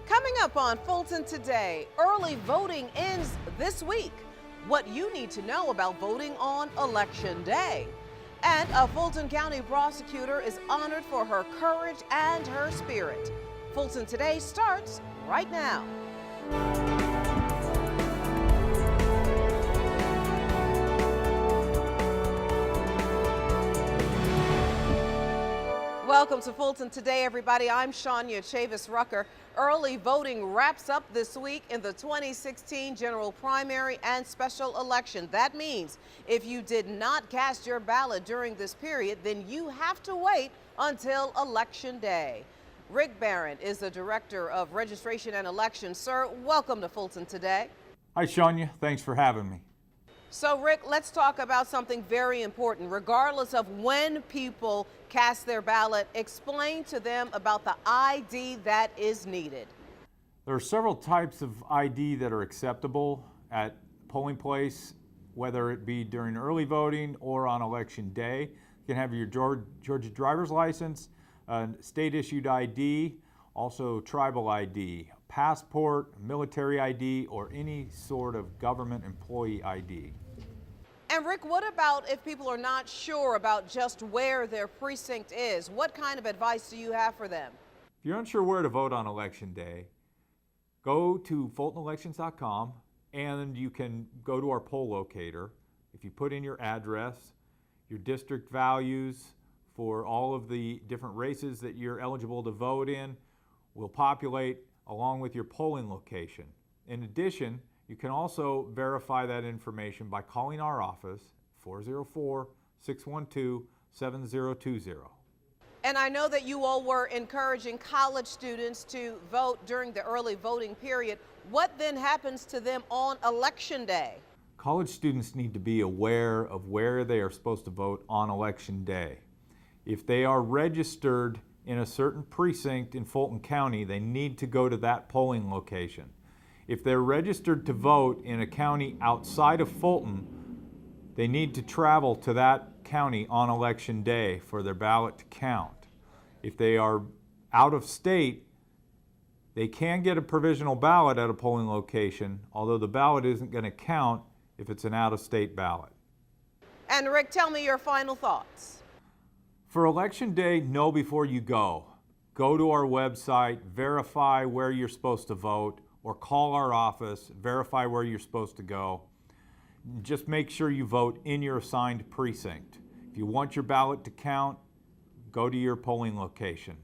Coming up on Fulton Today, early voting ends this week. What you need to know about voting on Election Day. And a Fulton County prosecutor is honored for her courage and her spirit. Fulton Today starts right now. Welcome to Fulton Today, everybody. I'm Shania Chavis-Rucker. Early voting wraps up this week in the 2016 general primary and special election. That means if you did not cast your ballot during this period, then you have to wait until Election Day. Rick Barron is the Director of Registration and Elections. Sir, welcome to Fulton Today. Hi, Shania. Thanks for having me. So, Rick, let's talk about something very important. Regardless of when people cast their ballot, explain to them about the ID that is needed. There are several types of ID that are acceptable at polling place, whether it be during early voting or on Election Day. You can have your Georgia driver's license, state-issued ID, also tribal ID, passport, military ID, or any sort of government employee ID. And Rick, what about if people are not sure about just where their precinct is? What kind of advice do you have for them? If you're unsure where to vote on Election Day, go to fultonelections.com and you can go to our poll locator. If you put in your address, your district values for all of the different races that you're eligible to vote in will populate along with your polling location. In addition, you can also verify that information by calling our office, 404-612-7020. And I know that you all were encouraging college students to vote during the early voting period. What then happens to them on Election Day? College students need to be aware of where they are supposed to vote on Election Day. If they are registered in a certain precinct in Fulton County, they need to go to that polling location. If they're registered to vote in a county outside of Fulton, they need to travel to that county on Election Day for their ballot to count. If they are out of state, they can get a provisional ballot at a polling location, although the ballot isn't going to count if it's an out-of-state ballot. And Rick, tell me your final thoughts. For Election Day, know before you go. Go to our website, verify where you're supposed to vote, or call our office, verify where you're supposed to go. Just make sure you vote in your assigned precinct. If you want your ballot to count, go to your polling location.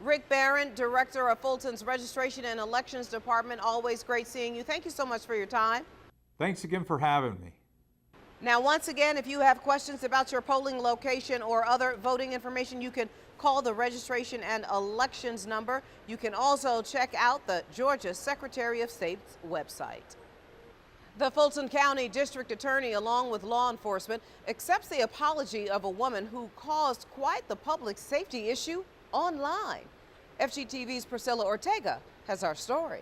Rick Barron, Director of Fulton's Registration and Elections Department, always great seeing you. Thank you so much for your time. Thanks again for having me. Now, once again, if you have questions about your polling location or other voting information, you can call the Registration and Elections number. You can also check out the Georgia Secretary of State's website. The Fulton County District Attorney, along with law enforcement, accepts the apology of a woman who caused quite the public safety issue online. FGTV's Priscilla Ortega has our story.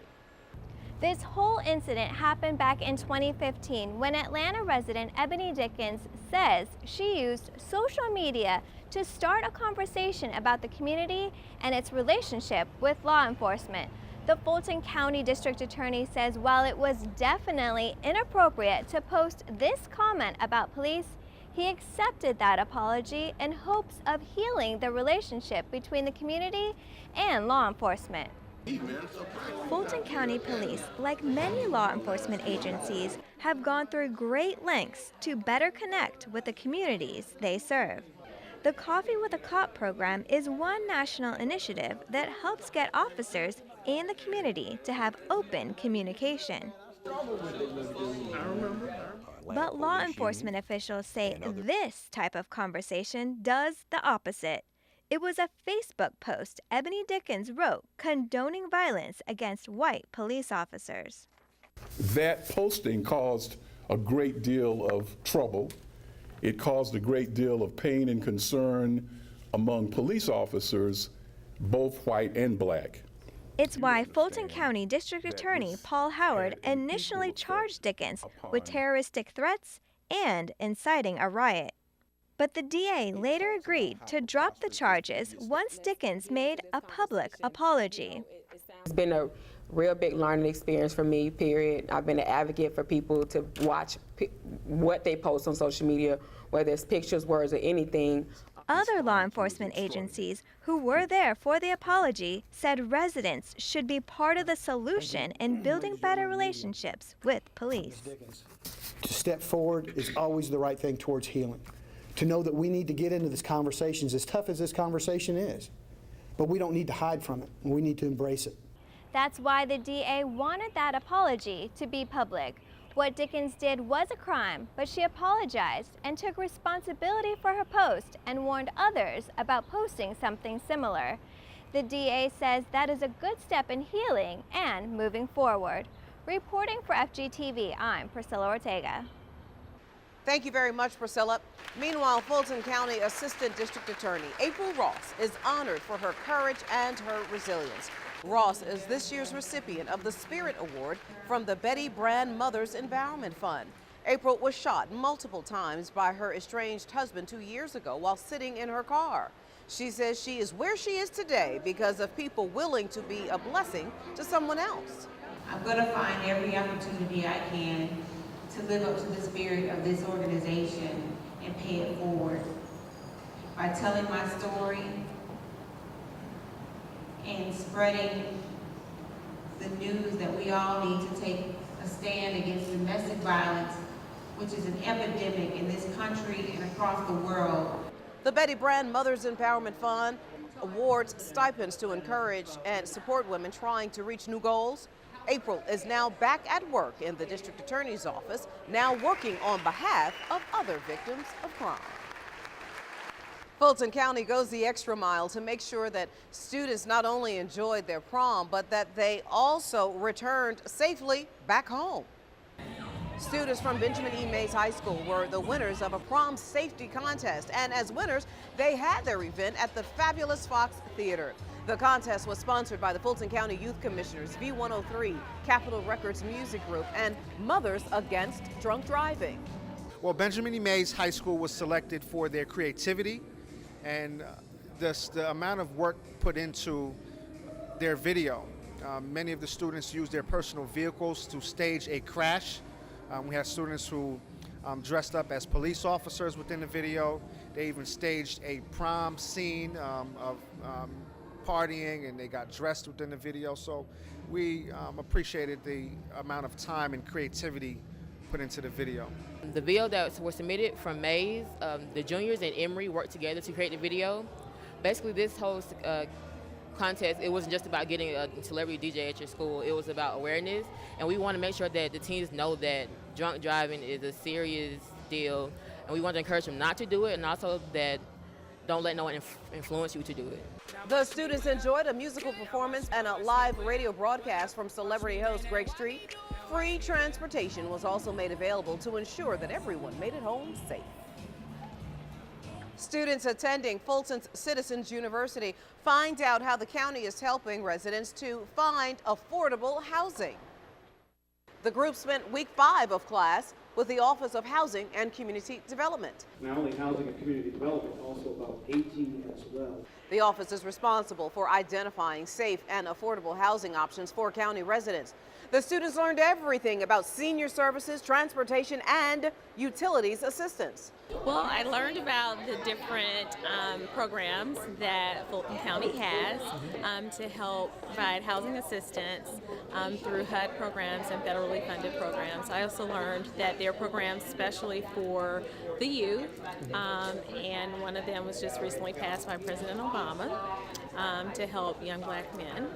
This whole incident happened back in 2015 when Atlanta resident Ebony Dickens says she used social media to start a conversation about the community and its relationship with law enforcement. The Fulton County District Attorney says while it was definitely inappropriate to post this comment about police, he accepted that apology in hopes of healing the relationship between the community and law enforcement. Fulton County Police, like many law enforcement agencies, have gone through great lengths to better connect with the communities they serve. The Coffee with a Cop program is one national initiative that helps get officers in the community to have open communication. But law enforcement officials say this type of conversation does the opposite. It was a Facebook post Ebony Dickens wrote condoning violence against white police officers. That posting caused a great deal of trouble. It caused a great deal of pain and concern among police officers, both white and black. It's why Fulton County District Attorney Paul Howard initially charged Dickens with terroristic threats and inciting a riot. But the DA later agreed to drop the charges once Dickens made a public apology. It's been a real big learning experience for me, period. I've been an advocate for people to watch what they post on social media, whether it's pictures, words, or anything. Other law enforcement agencies who were there for the apology said residents should be part of the solution in building better relationships with police. To step forward is always the right thing towards healing. To know that we need to get into these conversations, as tough as this conversation is, but we don't need to hide from it. We need to embrace it. That's why the DA wanted that apology to be public. What Dickens did was a crime, but she apologized and took responsibility for her post and warned others about posting something similar. The DA says that is a good step in healing and moving forward. Reporting for FGTV, I'm Priscilla Ortega. Thank you very much, Priscilla. Meanwhile, Fulton County Assistant District Attorney April Ross is honored for her courage and her resilience. Ross is this year's recipient of the Spirit Award from the Betty Brand Mothers Empowerment Fund. April was shot multiple times by her estranged husband 2 years ago while sitting in her car. She says she is where she is today because of people willing to be a blessing to someone else. I'm going to find every opportunity I can to live up to the spirit of this organization and pay it forward by telling my story and spreading the news that we all need to take a stand against domestic violence, which is an epidemic in this country and across the world. The Betty Brand Mothers Empowerment Fund awards stipends to encourage and support women trying to reach new goals. April is now back at work in the district attorney's office, now working on behalf of other victims of crime. Fulton County goes the extra mile to make sure that students not only enjoyed their prom, but that they also returned safely back home. Students from Benjamin E. Mays High School were the winners of a prom safety contest, and as winners, they had their event at the fabulous Fox Theater. The contest was sponsored by the Fulton County Youth Commissioners, V103, Capitol Records Music Group, and Mothers Against Drunk Driving. Well, Benjamin E. Mays High School was selected for their creativity and the amount of work put into their video. Many of the students used their personal vehicles to stage a crash. We had students who dressed up as police officers within the video. They even staged a prom scene of partying, and they got dressed within the video. So we appreciated the amount of time and creativity put into the video. The video that was submitted from Mays, the juniors and Emory worked together to create the video. Basically, this whole contest, it wasn't just about getting a celebrity DJ at your school. It was about awareness, and we want to make sure that the teens know that drunk driving is a serious deal, and we want to encourage them not to do it, and also that don't let no one influence you to do it. The students enjoyed a musical performance and a live radio broadcast from celebrity host Greg Street. Free transportation was also made available to ensure that everyone made it home safe. Students attending Fulton's Citizens University find out how the county is helping residents to find affordable housing. The group spent week 5 of class with the Office of Housing and Community Development. Not only housing and community development, also about 18 as well. The office is responsible for identifying safe and affordable housing options for county residents. The students learned everything about senior services, transportation, and utilities assistance. Well, I learned about the different programs that Fulton County has to help provide housing assistance through HUD programs and federally funded programs. I also learned that there are programs especially for the youth, and one of them was just recently passed by President Obama to help young black men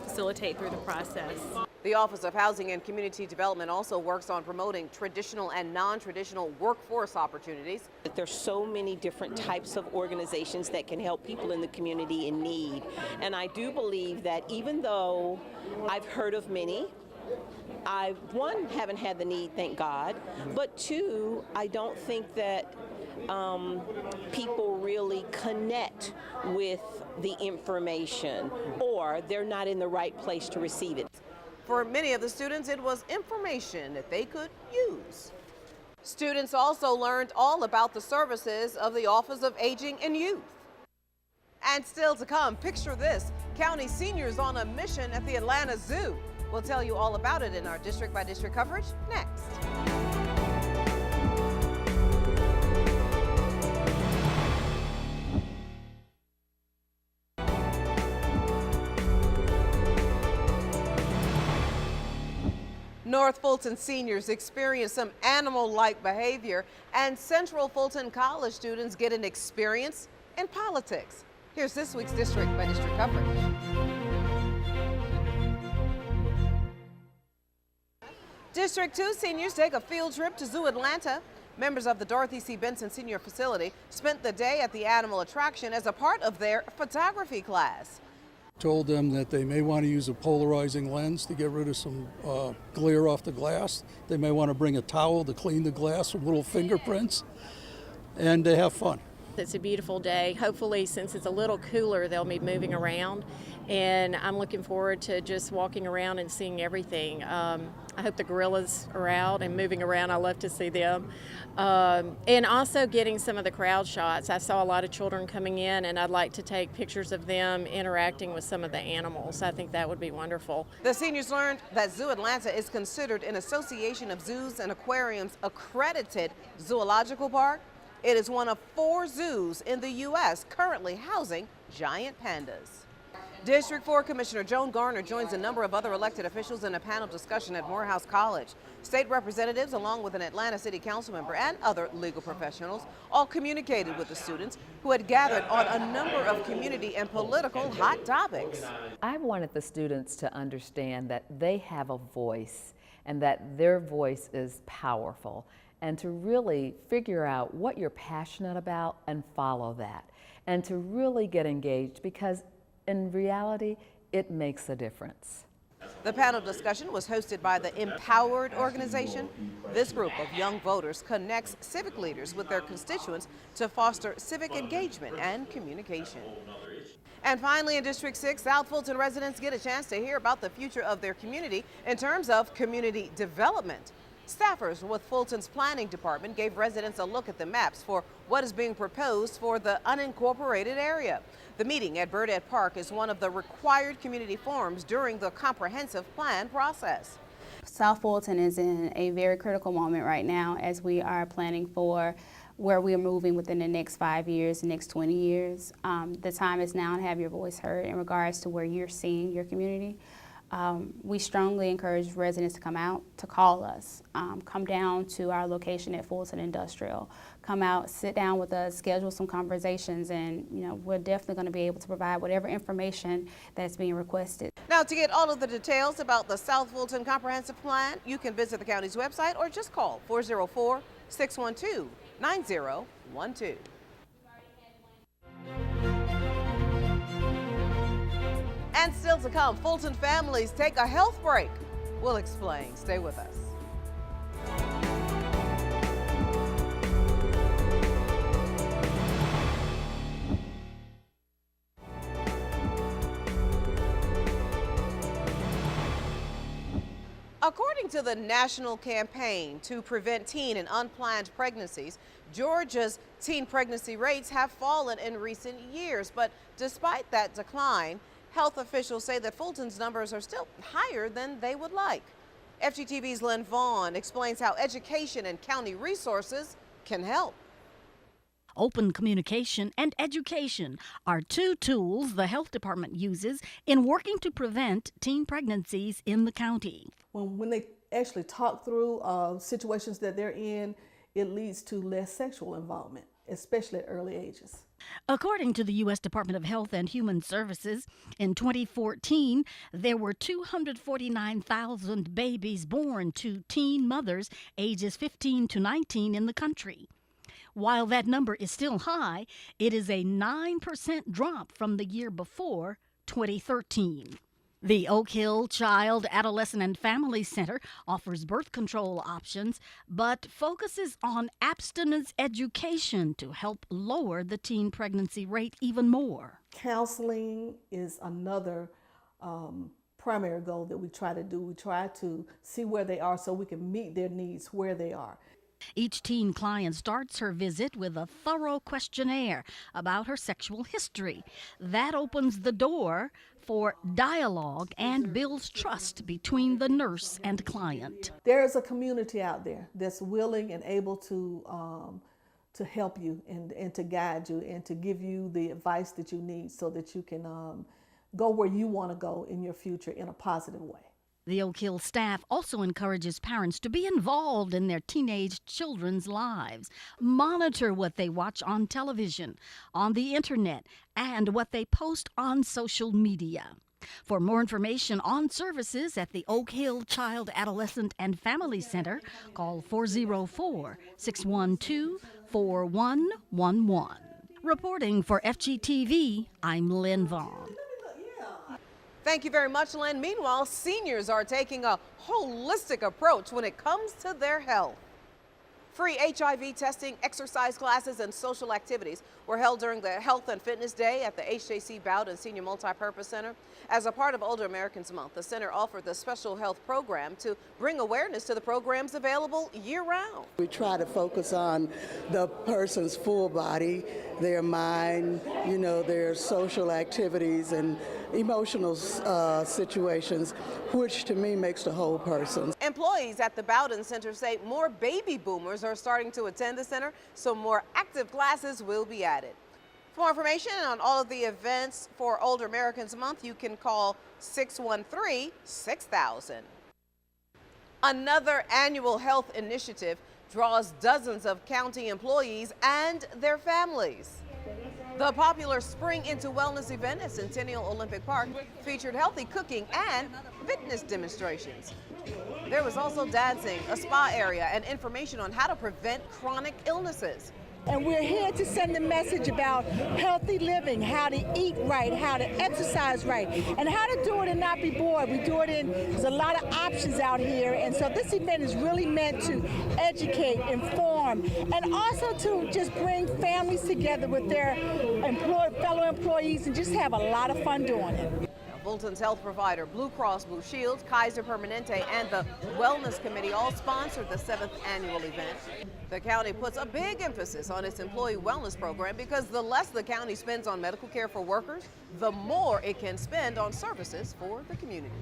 facilitate through the process. The Office of Housing and Community Development also works on promoting traditional and non-traditional workforce opportunities. There's so many different types of organizations that can help people in the community in need. And I do believe that even though I've heard of many, I, one, haven't had the need, thank God, but two, I don't think that people really connect with the information, or they're not in the right place to receive it. For many of the students, it was information that they could use. Students also learned all about the services of the Office of Aging and Youth. And still to come, picture this. County seniors on a mission at the Atlanta Zoo. We'll tell you all about it in our district by district coverage next. North Fulton seniors experience some animal-like behavior, and Central Fulton College students get an experience in politics. Here's this week's district by district coverage. District 2 seniors take a field trip to Zoo Atlanta. Members of the Dorothy C. Benson Senior Facility spent the day at the animal attraction as a part of their photography class. Told them that they may want to use a polarizing lens to get rid of some glare off the glass. They may want to bring a towel to clean the glass with little fingerprints, and to have fun. It's a beautiful day. Hopefully, since it's a little cooler, they'll be moving around, and I'm looking forward to just walking around and seeing everything. I hope the gorillas are out and moving around. I love to see them. And also getting some of the crowd shots. I saw a lot of children coming in, and I'd like to take pictures of them interacting with some of the animals. I think that would be wonderful. The seniors learned that Zoo Atlanta is considered an Association of Zoos and Aquariums accredited zoological park. It is one of 4 zoos in the U.S. currently housing giant pandas. District 4 Commissioner Joan Garner joins a number of other elected officials in a panel discussion at Morehouse College. State representatives, along with an Atlanta City Council member and other legal professionals, all communicated with the students who had gathered on a number of community and political hot topics. I wanted the students to understand that they have a voice and that their voice is powerful, and to really figure out what you're passionate about and follow that, and to really get engaged, because in reality, it makes a difference. The panel discussion was hosted by the Empowered organization. This group of young voters connects civic leaders with their constituents to foster civic engagement and communication. And finally, in District 6, South Fulton residents get a chance to hear about the future of their community in terms of community development. Staffers with Fulton's planning department gave residents a look at the maps for what is being proposed for the unincorporated area. The meeting at Burdett Park is one of the required community forums during the comprehensive plan process. South Fulton is in a very critical moment right now as we are planning for where we are moving within the next 5 years, the next 20 years. The time is now to have your voice heard in regards to where you're seeing your community. We strongly encourage residents to come out, to call us, come down to our location at Fulton Industrial, come out, sit down with us, schedule some conversations, and we're definitely going to be able to provide whatever information that's being requested. Now, to get all of the details about the South Fulton Comprehensive Plan, you can visit the county's website or just call 404-612-9012. And still to come, Fulton families take a health break. We'll explain. Stay with us. According to the national campaign to prevent teen and unplanned pregnancies, Georgia's teen pregnancy rates have fallen in recent years. But despite that decline, health officials say that Fulton's numbers are still higher than they would like. FGTV's Lynn Vaughn explains how education and county resources can help. Open communication and education are 2 tools the health department uses in working to prevent teen pregnancies in the county. When they actually talk through situations that they're in, it leads to less sexual involvement, especially at early ages. According to the U.S. Department of Health and Human Services, in 2014, there were 249,000 babies born to teen mothers ages 15 to 19 in the country. While that number is still high, it is a 9% drop from the year before, 2013. The Oak Hill Child, Adolescent, and Family Center offers birth control options, but focuses on abstinence education to help lower the teen pregnancy rate even more. Counseling is another primary goal that we try to do. We try to see where they are so we can meet their needs where they are. Each teen client starts her visit with a thorough questionnaire about her sexual history. That opens the door for dialogue and builds trust between the nurse and client. There's a community out there that's willing and able to help you and to guide you and to give you the advice that you need so that you can go where you want to go in your future in a positive way. The Oak Hill staff also encourages parents to be involved in their teenage children's lives, monitor what they watch on television, on the internet, and what they post on social media. For more information on services at the Oak Hill Child, Adolescent, and Family Center, call 404-612-4111. Reporting for FGTV, I'm Lynn Vaughn. Thank you very much, Lynn. Meanwhile, seniors are taking a holistic approach when it comes to their health. Free HIV testing, exercise classes, and social activities were held during the Health and Fitness Day at the HJC Bowden Senior Multipurpose Center. As a part of Older Americans Month, the center offered the special health program to bring awareness to the programs available year-round. We try to focus on the person's full body, their mind, their social activities and emotional situations, which to me makes the whole person. Employees at the Bowden Center say more baby boomers are starting to attend the center, so more active classes will be added. For more information on all of the events for Older Americans Month, you can call 613-6000. Another annual health initiative draws dozens of county employees and their families. The popular Spring into Wellness event at Centennial Olympic Park featured healthy cooking and fitness demonstrations. There was also dancing, a spa area, and information on how to prevent chronic illnesses. And we're here to send a message about healthy living, how to eat right, how to exercise right, and how to do it and not be bored. There's a lot of options out here, and so this event is really meant to educate, inform, and also to just bring families together with their fellow employees and just have a lot of fun doing it. Fulton's health provider, Blue Cross Blue Shield, Kaiser Permanente, and the Wellness Committee all sponsored the 7th annual event. The county puts a big emphasis on its employee wellness program because the less the county spends on medical care for workers, the more it can spend on services for the community.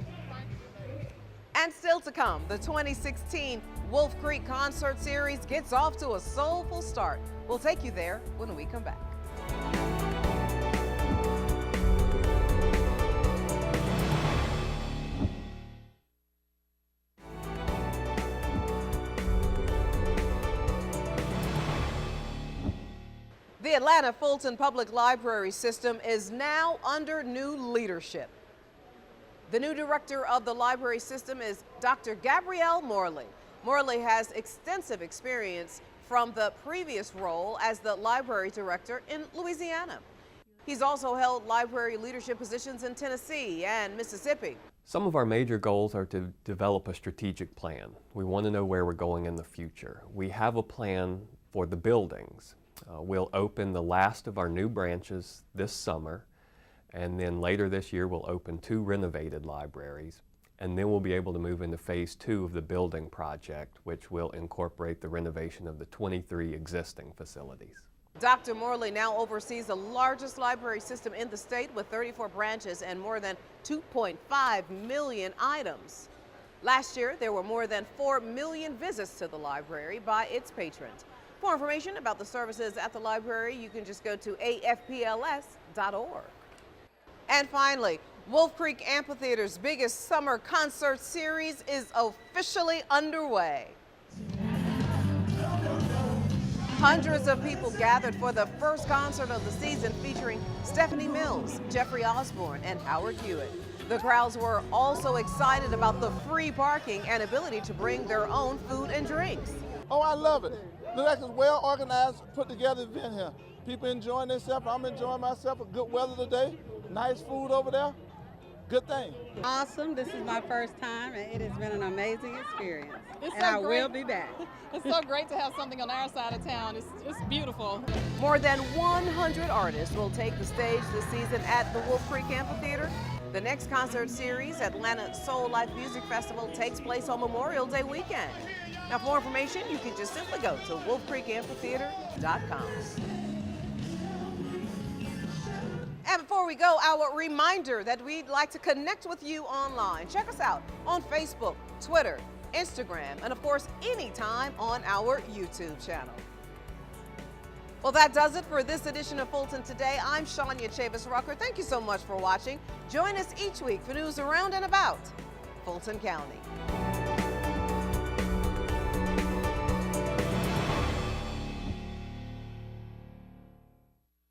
And still to come, the 2016 Wolf Creek Concert Series gets off to a soulful start. We'll take you there when we come back. The Atlanta Fulton Public Library system is now under new leadership. The new director of the library system is Dr. Gabrielle Morley. Morley has extensive experience from the previous role as the library director in Louisiana. He's also held library leadership positions in Tennessee and Mississippi. Some of our major goals are to develop a strategic plan. We want to know where we're going in the future. We have a plan for the buildings. We'll open the last of our new branches this summer, and then later this year we'll open 2 renovated libraries, and then we'll be able to move into phase 2 of the building project, which will incorporate the renovation of the 23 existing facilities. Dr. Morley now oversees the largest library system in the state with 34 branches and more than 2.5 million items. Last year, there were more than 4 million visits to the library by its patrons. For more information about the services at the library, you can just go to afpls.org. And finally, Wolf Creek Amphitheater's biggest summer concert series is officially underway. Hundreds of people gathered for the first concert of the season featuring Stephanie Mills, Jeffrey Osborne, and Howard Hewitt. The crowds were also excited about the free parking and ability to bring their own food and drinks. Oh, I love it. Looks like it's well organized, put together event here. People enjoying themselves. I'm enjoying myself. Good weather today. Nice food over there. Good thing. Awesome. This is my first time, and it has been an amazing experience. And I will be back. It's so great to have something on our side of town. It's beautiful. More than 100 artists will take the stage this season at the Wolf Creek Amphitheater. The next concert series, Atlanta Soul Life Music Festival, takes place on Memorial Day weekend. Now, for more information, you can just simply go to wolfcreekamphitheater.com. And before we go, our reminder that we'd like to connect with you online. Check us out on Facebook, Twitter, Instagram, and of course, anytime on our YouTube channel. Well, that does it for this edition of Fulton Today. I'm Shania Chavis-Rucker. Thank you so much for watching. Join us each week for news around and about Fulton County.